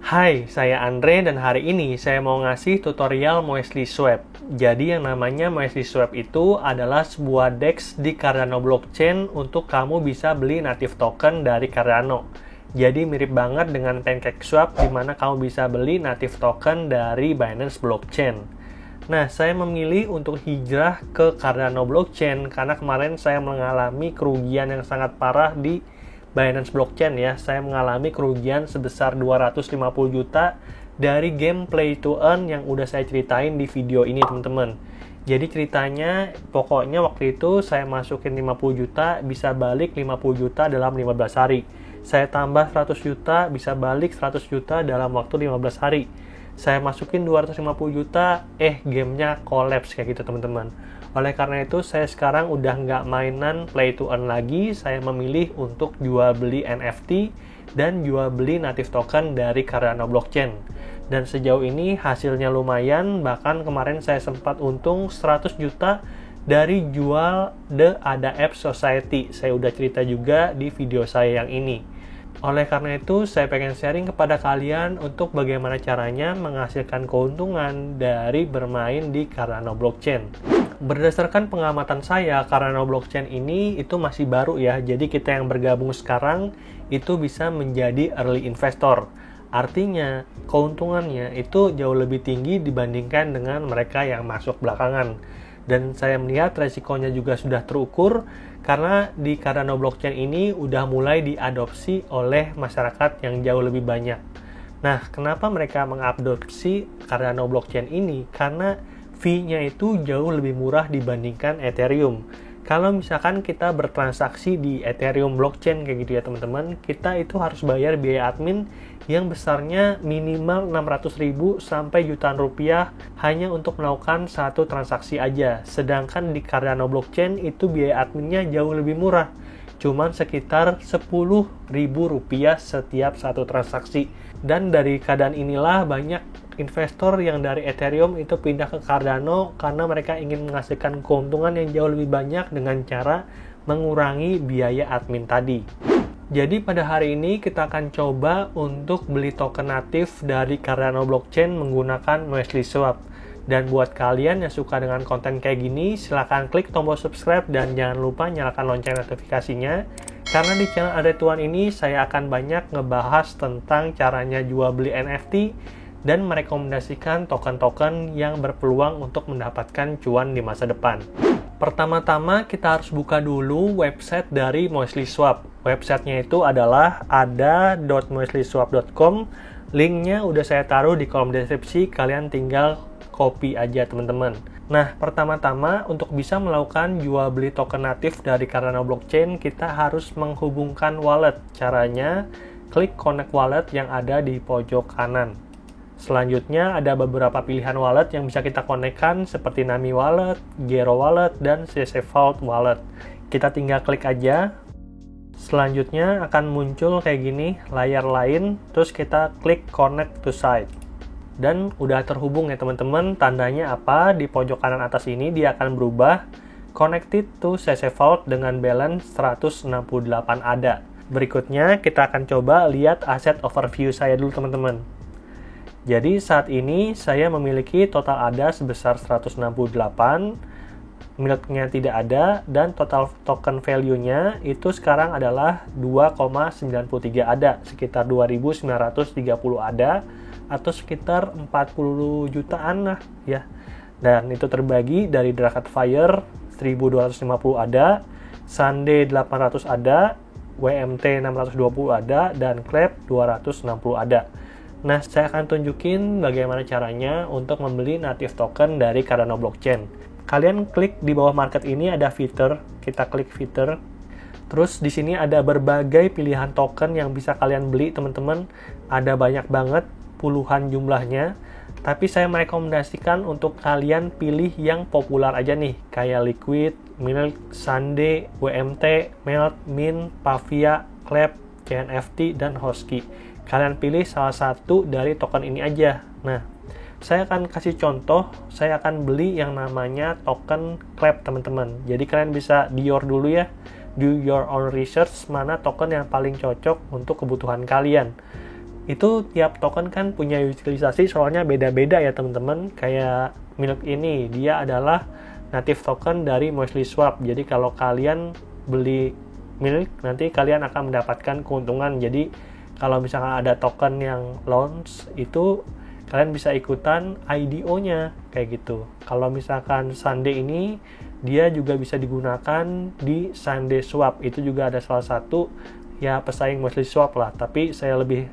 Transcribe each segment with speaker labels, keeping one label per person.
Speaker 1: Hai, saya Andre dan hari ini saya mau ngasih tutorial Moestly Swap. Jadi yang namanya Moestly Swap itu adalah sebuah DEX di Cardano blockchain untuk kamu bisa beli native token dari Cardano. Jadi mirip banget dengan PancakeSwap di mana kamu bisa beli native token dari Binance blockchain. Nah, saya memilih untuk hijrah ke Cardano blockchain karena kemarin saya mengalami kerugian yang sangat parah di Binance blockchain ya. Saya mengalami kerugian sebesar 250 juta dari game play to earn yang udah saya ceritain di video ini teman-teman. Jadi ceritanya pokoknya waktu itu saya masukin 50 juta bisa balik 50 juta dalam 15 hari. Saya tambah 100 juta bisa balik 100 juta dalam waktu 15 hari. Saya masukin 250 juta, gamenya collapse kayak gitu teman-teman. Oleh karena itu, saya sekarang udah nggak mainan play to earn lagi. Saya memilih untuk jual beli NFT dan jual beli native token dari Cardano blockchain. Dan sejauh ini hasilnya lumayan, bahkan kemarin saya sempat untung 100 juta dari jual The Ada App Society. Saya udah cerita juga di video saya yang ini. Oleh karena itu, saya pengen sharing kepada kalian untuk bagaimana caranya menghasilkan keuntungan dari bermain di Cardano blockchain. Berdasarkan pengamatan saya, Cardano blockchain ini itu masih baru ya. Jadi kita yang bergabung sekarang itu bisa menjadi early investor. Artinya, keuntungannya itu jauh lebih tinggi dibandingkan dengan mereka yang masuk belakangan. Dan saya melihat resikonya juga sudah terukur karena di Cardano blockchain ini udah mulai diadopsi oleh masyarakat yang jauh lebih banyak. Nah, kenapa mereka mengadopsi Cardano blockchain ini? Karena fee-nya itu jauh lebih murah dibandingkan Ethereum. Kalau misalkan kita bertransaksi di Ethereum blockchain kayak gitu ya teman-teman, kita itu harus bayar biaya admin yang besarnya minimal 600.000 sampai jutaan rupiah hanya untuk melakukan satu transaksi aja. Sedangkan di Cardano blockchain itu biaya adminnya jauh lebih murah, cuman sekitar 10.000 rupiah setiap satu transaksi. Dan dari keadaan inilah banyak investor yang dari Ethereum itu pindah ke Cardano karena mereka ingin menghasilkan keuntungan yang jauh lebih banyak dengan cara mengurangi biaya admin tadi. Jadi pada hari ini kita akan coba untuk beli token natif dari Cardano blockchain menggunakan Moestly Swap. Dan buat kalian yang suka dengan konten kayak gini, silahkan klik tombol subscribe dan jangan lupa nyalakan lonceng notifikasinya. Karena di channel Andre Tuan ini saya akan banyak ngebahas tentang caranya jual beli NFT dan merekomendasikan token-token yang berpeluang untuk mendapatkan cuan di masa depan. Pertama-tama kita harus buka dulu website dari Moestly Swap. Websitenya itu adalah ada.moestlyswap.com. Linknya udah saya taruh di kolom deskripsi, kalian tinggal copy aja teman-teman. Nah, pertama-tama untuk bisa melakukan jual beli token natif dari Cardano blockchain, kita harus menghubungkan wallet. Caranya, klik connect wallet yang ada di pojok kanan. Selanjutnya ada beberapa pilihan wallet yang bisa kita konekkan seperti Nami Wallet, Gero Wallet, dan CC Vault Wallet. Kita tinggal klik aja. Selanjutnya akan muncul kayak gini, layar lain, terus kita klik Connect to Site. Dan udah terhubung ya teman-teman, tandanya apa? Di pojok kanan atas ini dia akan berubah Connected to CC Vault dengan balance 168 ADA. Berikutnya kita akan coba lihat aset overview saya dulu teman-teman. Jadi saat ini saya memiliki total ADA sebesar 168, milknya tidak ada, dan total token value-nya itu sekarang adalah 2,93 ADA, sekitar 2.930 ADA, atau sekitar 40 jutaan lah ya. Dan itu terbagi dari Drakat Fire 1.250 ADA, Sunday 800 ADA, WMT 620 ADA, dan Clap 260 ADA. Nah, saya akan tunjukin bagaimana caranya untuk membeli native token dari Cardano blockchain. Kalian klik di bawah market ini ada fitur, kita klik fitur. Terus di sini ada berbagai pilihan token yang bisa kalian beli, teman-teman. Ada banyak banget, puluhan jumlahnya. Tapi saya merekomendasikan untuk kalian pilih yang populer aja nih, kayak Liquid, Milk, Sunday, WMT, Melt, Mint, Pavia, Clap, CNFT, dan Hosky. Kalian pilih salah satu dari token ini aja. Nah, saya akan kasih contoh, saya akan beli yang namanya token Clap teman-teman. Jadi kalian bisa dior dulu ya, do your own research mana token yang paling cocok untuk kebutuhan kalian. Itu tiap token kan punya utilisasi soalnya beda-beda ya teman-teman. Kayak Milk ini, dia adalah native token dari Moistly Swap. Jadi kalau kalian beli Milk, nanti kalian akan mendapatkan keuntungan. Jadi kalau misalkan ada token yang launch, itu kalian bisa ikutan IDO-nya kayak gitu. Kalau misalkan Sunday ini, dia juga bisa digunakan di Sunday Swap. Itu juga ada salah satu ya pesaing Moistly Swap lah. Tapi saya lebih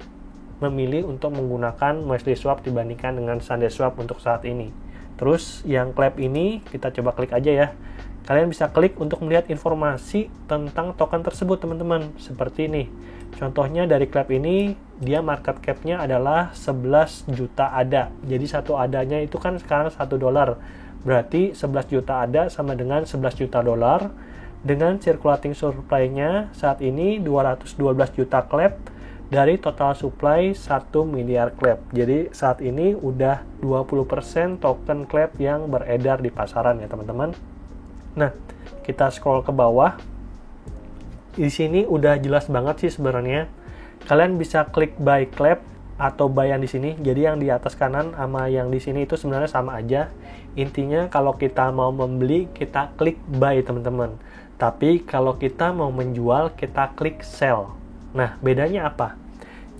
Speaker 1: memilih untuk menggunakan Moistly Swap dibandingkan dengan Sunday Swap untuk saat ini. Terus yang clap ini kita coba klik aja ya. Kalian bisa klik untuk melihat informasi tentang token tersebut teman-teman. Seperti ini. Contohnya dari clap ini, dia market cap-nya adalah 11 juta ADA. Jadi satu ADA-nya itu kan sekarang $1. Berarti 11 juta ADA sama dengan 11 juta dolar. Dengan circulating supply-nya saat ini 212 juta clap dari total supply 1 miliar clap. Jadi saat ini udah 20% token clap yang beredar di pasaran ya teman-teman. Nah, kita scroll ke bawah. Di sini udah jelas banget sih sebenarnya. Kalian bisa klik buy clap atau buy yang di sini. Jadi yang di atas kanan sama yang di sini itu sebenarnya sama aja. Intinya kalau kita mau membeli, kita klik buy teman-teman. Tapi kalau kita mau menjual, kita klik sell. Nah, bedanya apa?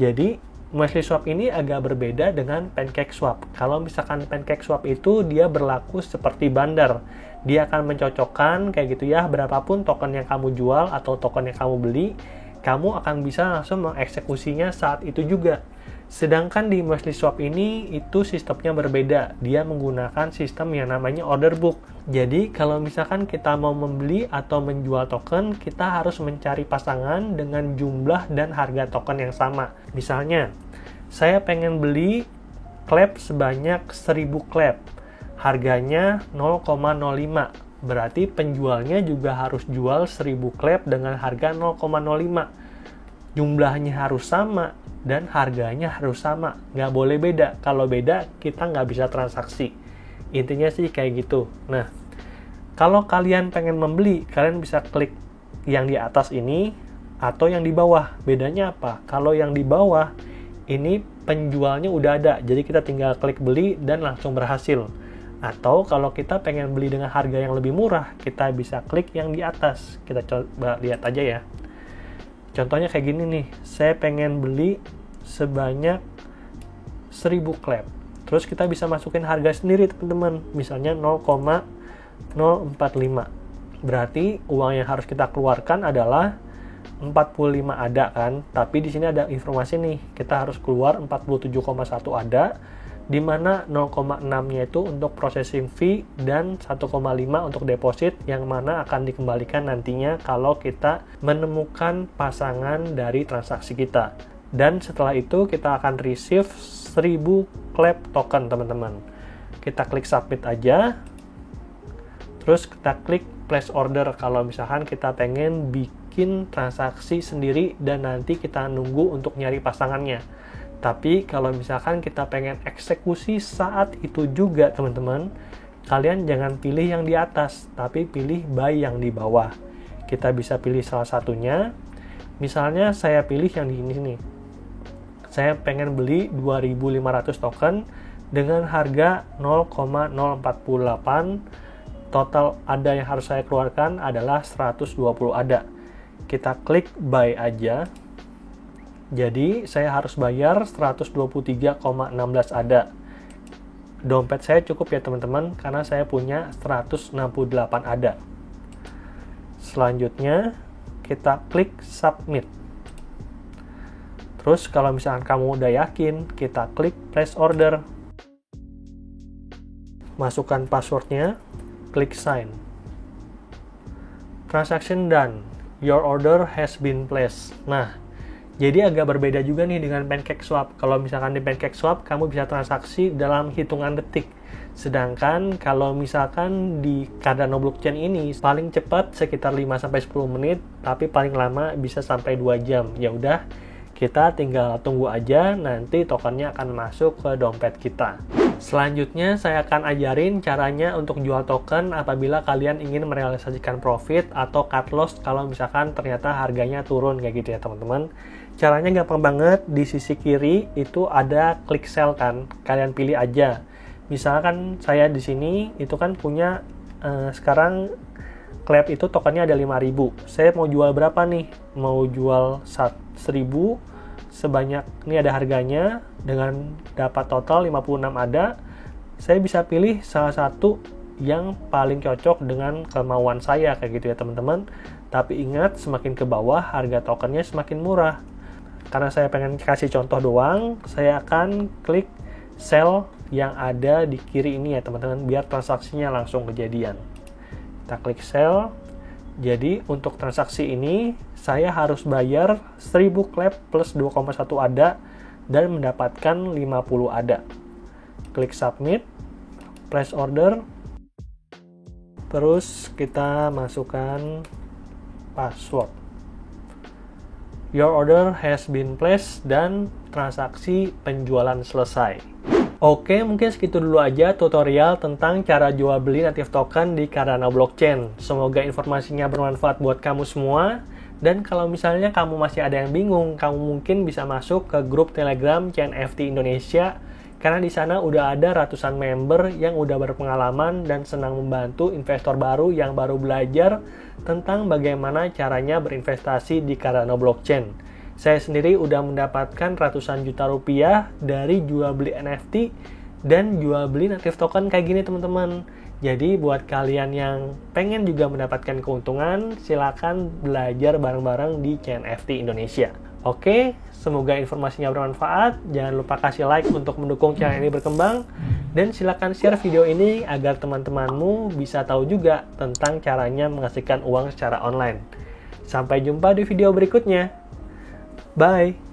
Speaker 1: Jadi, Moistly Swap ini agak berbeda dengan Pancake Swap. Kalau misalkan Pancake Swap itu dia berlaku seperti bandar. Dia akan mencocokkan kayak gitu ya, berapapun token yang kamu jual atau token yang kamu beli, kamu akan bisa langsung mengeksekusinya saat itu juga. Sedangkan di Moistly Swap ini itu sistemnya berbeda. Dia menggunakan sistem yang namanya order book. Jadi kalau misalkan kita mau membeli atau menjual token, kita harus mencari pasangan dengan jumlah dan harga token yang sama. Misalnya, saya pengen beli clap sebanyak 1000 clap. Harganya 0,05. Berarti penjualnya juga harus jual 1000 clap dengan harga 0,05. Jumlahnya harus sama dan harganya harus sama. Nggak boleh beda. Kalau beda, kita nggak bisa transaksi. Intinya sih kayak gitu. Nah, kalau kalian pengen membeli, kalian bisa klik yang di atas ini atau yang di bawah. Bedanya apa? Kalau yang di bawah, ini penjualnya udah ada. Jadi kita tinggal klik beli dan langsung berhasil. Atau kalau kita pengen beli dengan harga yang lebih murah, kita bisa klik yang di atas. Kita coba lihat aja ya. Contohnya kayak gini nih, saya pengen beli sebanyak 1000 clap. Terus kita bisa masukin harga sendiri teman-teman, misalnya 0,045. Berarti uang yang harus kita keluarkan adalah 45 ADA kan, tapi di sini ada informasi nih, kita harus keluar 47,1 ADA, di mana 0,6-nya itu untuk processing fee dan 1,5 untuk deposit yang mana akan dikembalikan nantinya kalau kita menemukan pasangan dari transaksi kita. Dan setelah itu kita akan receive 1000 clap token teman-teman. Kita klik submit aja. Terus kita klik place order kalau misalkan kita pengen bikin transaksi sendiri dan nanti kita nunggu untuk nyari pasangannya. Tapi kalau misalkan kita pengen eksekusi saat itu juga teman-teman, kalian jangan pilih yang di atas, tapi pilih buy yang di bawah. Kita bisa pilih salah satunya. Misalnya saya pilih yang di sini nih. Saya pengen beli 2.500 token dengan harga 0,048. Total ADA yang harus saya keluarkan adalah 120 ADA. Kita klik buy aja. Jadi saya harus bayar 123,16 ADA. Dompet saya cukup ya teman-teman karena saya punya 168 ADA. Selanjutnya kita klik submit. Terus kalau misalkan kamu udah yakin, kita klik place order. Masukkan passwordnya, klik sign. Transaction done. Your order has been placed. Nah, jadi agak berbeda juga nih dengan Pancake Swap. Kalau misalkan di Pancake Swap, kamu bisa transaksi dalam hitungan detik. Sedangkan kalau misalkan di Cardano blockchain ini, paling cepat sekitar 5-10 menit, tapi paling lama bisa sampai 2 jam. Ya udah, kita tinggal tunggu aja, nanti tokennya akan masuk ke dompet kita. Selanjutnya, saya akan ajarin caranya untuk jual token apabila kalian ingin merealisasikan profit atau cut loss kalau misalkan ternyata harganya turun kayak gitu ya teman-teman. Caranya gampang banget, di sisi kiri itu ada klik sell kan, kalian pilih aja. Misalkan saya di sini itu kan punya sekarang Clap itu tokennya ada 5.000. Saya mau jual berapa nih? Mau jual 1.000 sebanyak, ini ada harganya dengan dapat total 56 ada. Saya bisa pilih salah satu yang paling cocok dengan kemauan saya kayak gitu ya teman-teman. Tapi ingat, semakin ke bawah harga tokennya semakin murah. Karena saya pengen kasih contoh doang, saya akan klik sell yang ada di kiri ini ya teman-teman, biar transaksinya langsung kejadian. Kita klik sell. Jadi untuk transaksi ini saya harus bayar 1000 Clap plus 2,1 ADA dan mendapatkan 50 ADA. Klik submit, place order. Terus kita masukkan password. Your order has been placed dan transaksi penjualan selesai. Oke, mungkin segitu dulu aja tutorial tentang cara jual beli native token di Cardano Blockchain. Semoga informasinya bermanfaat buat kamu semua. Dan kalau misalnya kamu masih ada yang bingung, kamu mungkin bisa masuk ke grup Telegram ChainFT Indonesia. Karena di sana udah ada ratusan member yang udah berpengalaman dan senang membantu investor baru yang baru belajar tentang bagaimana caranya berinvestasi di Cardano Blockchain. Saya sendiri udah mendapatkan ratusan juta rupiah dari jual beli NFT dan jual beli native token kayak gini teman-teman. Jadi buat kalian yang pengen juga mendapatkan keuntungan, silakan belajar bareng-bareng di ChainFT Indonesia. Oke, semoga informasinya bermanfaat. Jangan lupa kasih like untuk mendukung channel ini berkembang. Dan silakan share video ini agar teman-temanmu bisa tahu juga tentang caranya menghasilkan uang secara online. Sampai jumpa di video berikutnya. Bye!